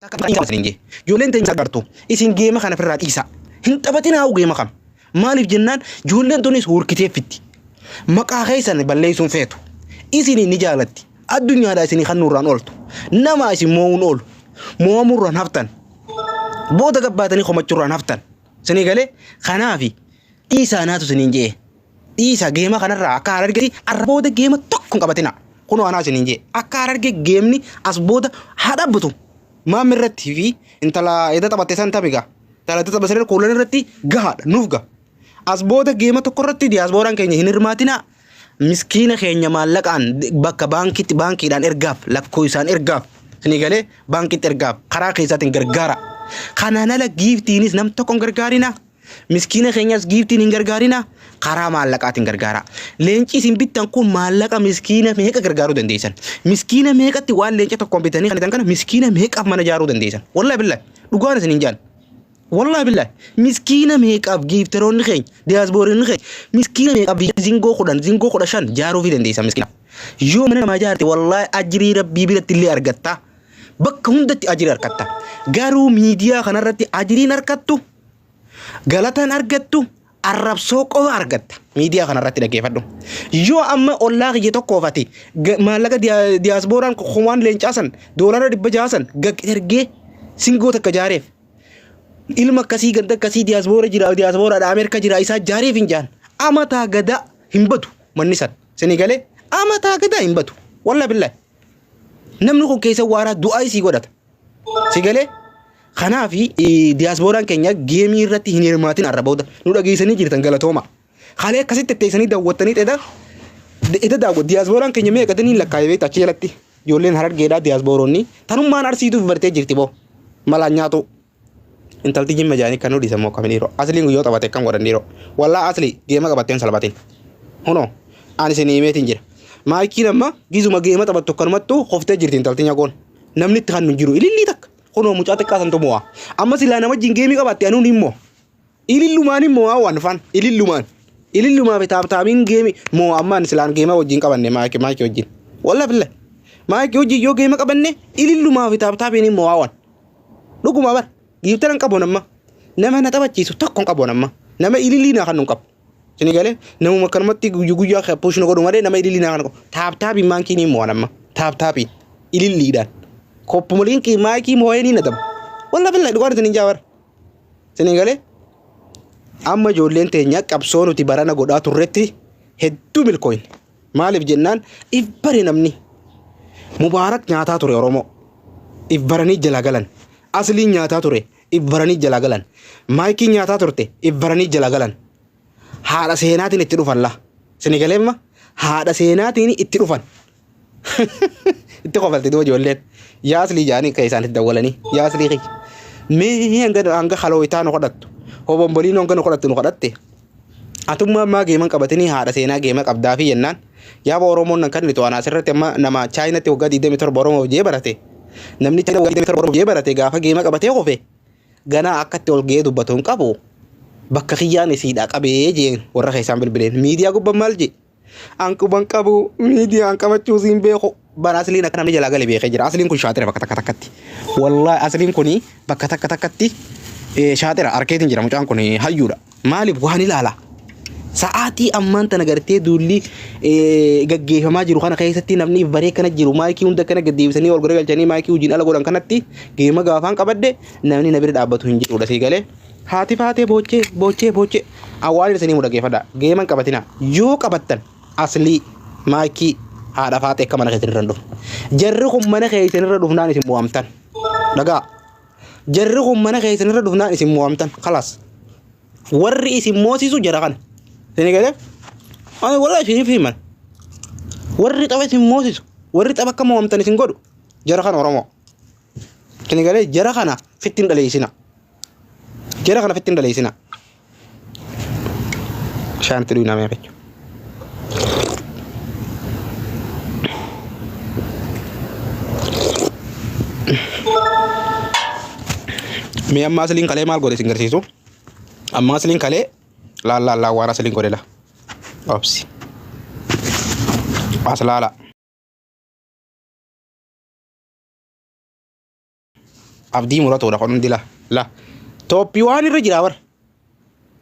Ijoolleen teenya agartu isin geema kana ofirraa dhiisa. Hin taphatin haa geema kam. Maaliif jennaan ijoolleen tunis hurkiteeffitti. Maqaa keessan balleessuun feetu. Isin ni jaalatti. Addunyaadhaa isin kan nurraan ooltu. Nama isin moo'uun oolu. Moo'amurraan haftan. Booda gabbaatanii komachuurraan haftan. Isinii galee kanaafi dhiisaa naatu isiniin jee. Dhiisa geema kanarraa akka argati arra booda geema tokko qabatina. Kunoo anaa isiniin jee. Akka arge geemni as booda haa dhaabbatu. Maam irratti fi intala edda taphatte san tabiga. Intala tapha siree kuulan irratti gahaadha nuuf gaha. As booda geema tokko irratti diyaaspooraan keenya hin hirmaatina. Miskiina keenya maallaqaan bakka baankiidhaan ergaaf lakkoo isaan ergaaf. Isinii galee baankiitti ergaaf karaa keessaatiin gargaara. Kanaan ala giiftiinis nam tokko hin gargaarina. Miskiina keenyas giiftiin hin gargaarina. Karaa maallaqaatiin gargaara. Leenci isin bittan kun maallaqa miskiina meeqa gargaaruu dandeessan? Miskiina meeqatti waan leenca tokkoon bitanii kan kana miskiina meeqaaf mana ijaaruu dandeessan? Wallahi billahi dhugaan isin hin jaan. Wallahi billahi miskiina meeqaaf giiftaroonni keenya diyaaspooriin keenya miskiina meeqaaf zingoo 15 ijaaruu fi dandeessan miskiina. Yoo mana namaa ijaarte wallahi ajrii rabbii biratti illee argatta. Bakka hundatti ajrii argatta. Garuu miidiyaa kanarratti ajriin argattu galataan argattu. Arrabsoo qofa argatta miidiyaa kanarratti dhaggeeffadhu. Yoo amma ollaa kiyya tokkoofati maallaqa diyaaspooraan waan leencaasan doolara 600 ergee singoo takka jaareef ilma akkasii ganda akkasii diyaaspoora jira diyaaspoora Ameerika jira isaa jaareef hin jaan amataa gadaa hin batu manni san isinii galee amataa gadaa hin batu wallahi billahi namni kun keessa waaraa du'aa isii godhata si galee. Kanaafi diyaaspooraan keenya geemii irratti hin hirmaatin arra booda nu dhageessanii jirtan galatooma. Haalee akkasitti teessanii daawwattanii edda daawwat diyaaspooraan keenya meeqatanii lakkaa'ee achi jalatti ijoolleen Harargeedhaa diyaaspooronni tanummaan arsiituuf bartee jirti boo malaan nyaatu. Intalti jimma jaanii kan nu dhiisamoo kaminiiroo asliin guyyoo taphate kan godhanniiroo wallaa asli geema qabatteen salphatin. Hunoo ani isin himeetiin jira. Maayikiin amma gizuma geema taphattu kanumattuu qoftee jirti intalti nyagoon namni itti kan nu jiru ilillii takka. Kunoo mucaa xiqqaasan tumu'a. Amma silaa nama jingeemii qabatte anuun immoo. Ilillumaan immoo waan fan ilillumaan. Ilillumaa fi taaptaabiin geemii moo ammaan silaan geema wajjin qabanne maayikii wajjin. Wallahi billahi. Maayikii wajjin yoo geema qabanne ilillumaa fi taaptaabiin immoo waan. Dhuguma bar. Giiftaran qaboon amma. Nama na taphachiisu tokkoon qaboon amma. Nama ililliinaa kan nun qabu. Isinii galee namuma kanumatti guyyaa puushina godhu malee nama ililliinaa kan qabu. Taaptaabiin maankiin immoo amma. Taaptaabiin ililliidhaan. Koppumuliin maayikii moo'ee na daba. Wallahi billahi dhugaan isin hin jaawar. Isin galee amma ijoolleen teenya qabsoo nuti barana godhaa turretti hedduu milkooyne. Maaliif jennaan if bare namni Mubaarak nyaataa ture Oromoo. If baranii jala galan. Asliin nyaataa ture if baranii jala galan. Maayikii nyaataa turte if baranii jala galan. Haadha seenaatiin itti dhufan la. Isin galeemma haadha seenaatiin itti dhufan. Itti qofalti doo ijoolleen. Yaasli jaanii kan isaanitti dawwalanii yaasli mee hanga haloo itaa nu godhattu hobombolii hanga nu godhattu nu godhatte atummaa ammaa geeman qabatanii haadha seenaa geema qabdaa fi jennaan yaaba Oromoon nan kan nitu anaas irratti amma nama Chaayinaatti waggaa 27 Oromoo hojii barate namni Chaayina waggaa 27 hojii barate gaafa geema qabatee qofe ganaa akkatti ol ga'ee dubbatu hin qabu bakka kiyyaan isiidhaa qabee jeen warra keessaan bilbileen miidiyaa gubbaan maal jee ankuban qabu miidiyaan qabachuus hin beeku. Bara asliin akka namni jalaa galee beekee jira. Asliin kun shaatira bakka takka takkatti. Wallahi asliin kuni bakka takka takkatti shaatira arkeetiin jira mucaan kun hayyuudha. Maaliif waan ilaala? Sa'aatii ammaan tana gartee duulli gaggeeffamaa jiru kana keessatti namni baree kana jiru maayikii hunda kana gaddeebisanii ol godhe galchanii maayikii hojiin ala godhan kanatti geema gaafaan qabadde namni na bira dhaabbatu hin jirudha sii galee. Haati faatee boochee awwaalii sanii mudhageeffadha. Geeman qabatina yoo qabattan aslii maayikii haadha faatee akka mana keessan irra dhufu. Jarri kun mana keessan irra dhufnaan isin mo'amtan. Dhagaa. Jarri kun mana keessan irra dhufnaan isin mo'amtan. Khalaas. Warri isin moosisu jara kana. Isin galee? Ani wallahi isin fiiman. Warri tapha isin moosisu. Warri tapha akka mo'amtan isin godhu. Jara kana Oromoo. Isin galee jara kana fittiin dhaleessina. Jara kana fittiin dhaleessina. Shaanti duwinaa meeqachu. Mee amma asliin kalee maal godhe isin garsiisu? Amma asliin kalee laallaa waan asliin godhe la. Obsi. As laala. abdii muratoodha kun hundi la tooppii waan irra jira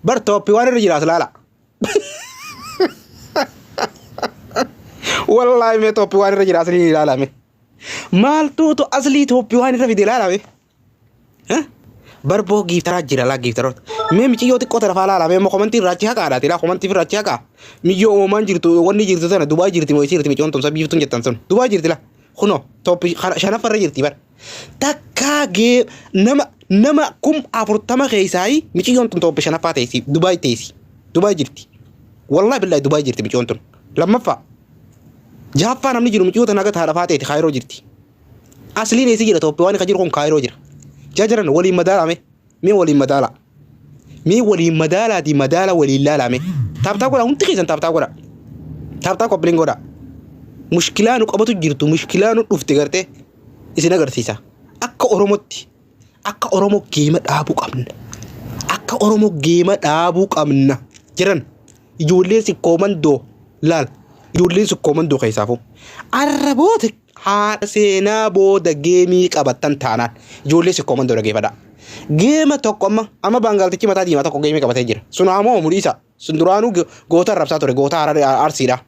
bar tooppii waan irra jiraas laala wallahi mee tooppii waan irra jiraas ni ilaalame maaltu aslii tooppii waan irra fide ilaalame barboo giiftaraa jira laa giiftaroota mee michiyyoo xiqqoo tara faala alaa mee komantii irraachi haqaadhaati laa komantii irraachi haqaa miyyoo uumaan jirtu wanni jirtu sana Dubaay jirti moo jirti michoon tumsa biiftuun jettan sun Dubaay jirti laa kuno toppi shanaffarra jirti bar takkaa gee nama kum 40 keessaayi michiyyoon tun toppi shanaffaa teessi Dubaay jirti wallahi billahi Dubaay jirti michoon tun lammaffaa jaaffaa namni jiru michiyyoo tanaga taadhafaa teeti kaayiroo jirti asliin eessi jira toppi waan ka jiru kun kaayiroo jira jajaran waliin madaalame mee waliin madaalaati madaala waliin laalame taaptaa godha hundi keessan taaptaa qophiliin godha mushkilaa nu qabatu jirtu mushkilaa nu dhufte gartee isin agarsiisa akka oromoo geema dhaabuu qabna jiran ijoolleen sikkoomandoo laal ijoolleen sikkoomandoo keessaafu arraboota haadha seenaa booda geemii qabattan taanaan ijoollee sikkoomandoo dhageeffadha geema tokko amma baangaaltichi mataa diimaa tokko geemii qabatee jira sun ammoo mudhiisa sun duraanuu goota arrabsaa ture goota arsiidha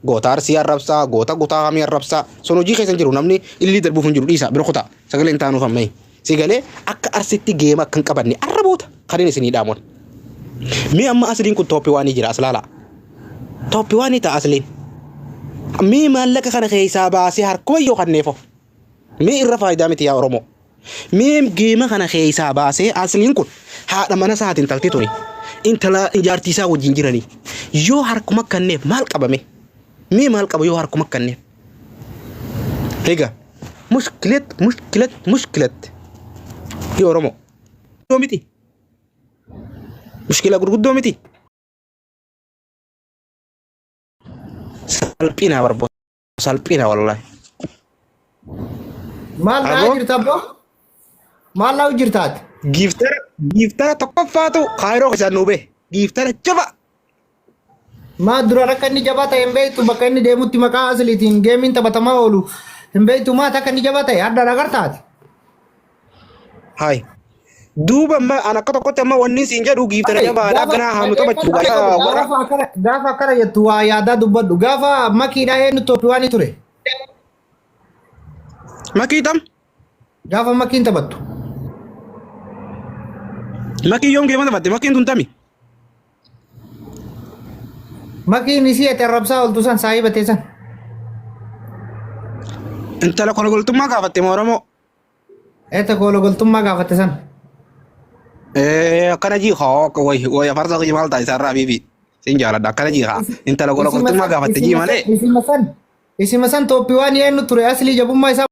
goota arsii arrabsaa goota gutaa hamii arrabsaa sun hojii keessan jiru namni illii darbuuf hin jiru dhiisa bira kutaa sagaleen taanuuf ammee sigalee akka arsitti geema akka hin qabanne arraboota kan isinii dhaamuun mee amma asliin kun tooppii waan jira aslaala tooppii waan ta'a asliin mee maallaqa kana keessaa baasee harkuma yoo kanneefo mee irra faayidaa miti yaa oromoo mee geema kana keessaa baasee asliin kun haadha mana isaatiin talti tuni intala ijaartiisaa wajjin jiranii yoo harkuma kanneef maal qabame mee maal qaba yoo harkuma kanneef egaa mushkilat yaa oromoo miti mushkila gurguddoo miti salphina barbo salphina wallahi maal naa jirta abbo maal naa jirtaat giftara tokkoffaatu kaayiroo keessaan nuu bee giftara jaba maa dura akka inni jabaa ta'e hin beektu bakka inni deemutti maqaa asliitiin geemiin taphatamaa oolu hin beektu maa akka inni jabaa ta'e adda agartaati hai duuba an akka tokkotti amma wanni siin jedhu giftara jabaadha ganaa haanu taphachuu gaafa akkana jettu waa yaadaa dubbadhu gaafa makiidhaa eenyu toppi waan ture makiitam gaafa makiin taphattu makiin yoom geema taphatte makiin tun tami makiin isii ati arrabsaa oltu san saahibatee san intala kolgoltummaa gaafatte moo oromoo eta kolgoltummaa gaafatte san akkana jii hoo way farsa qiyyi maal ta'a isarraa biifi sin jaaladha akkana jii haa intala kolgoltummaa gaafatte jii malee isima san toppi waan eenyu ture aslii jabummaa isaa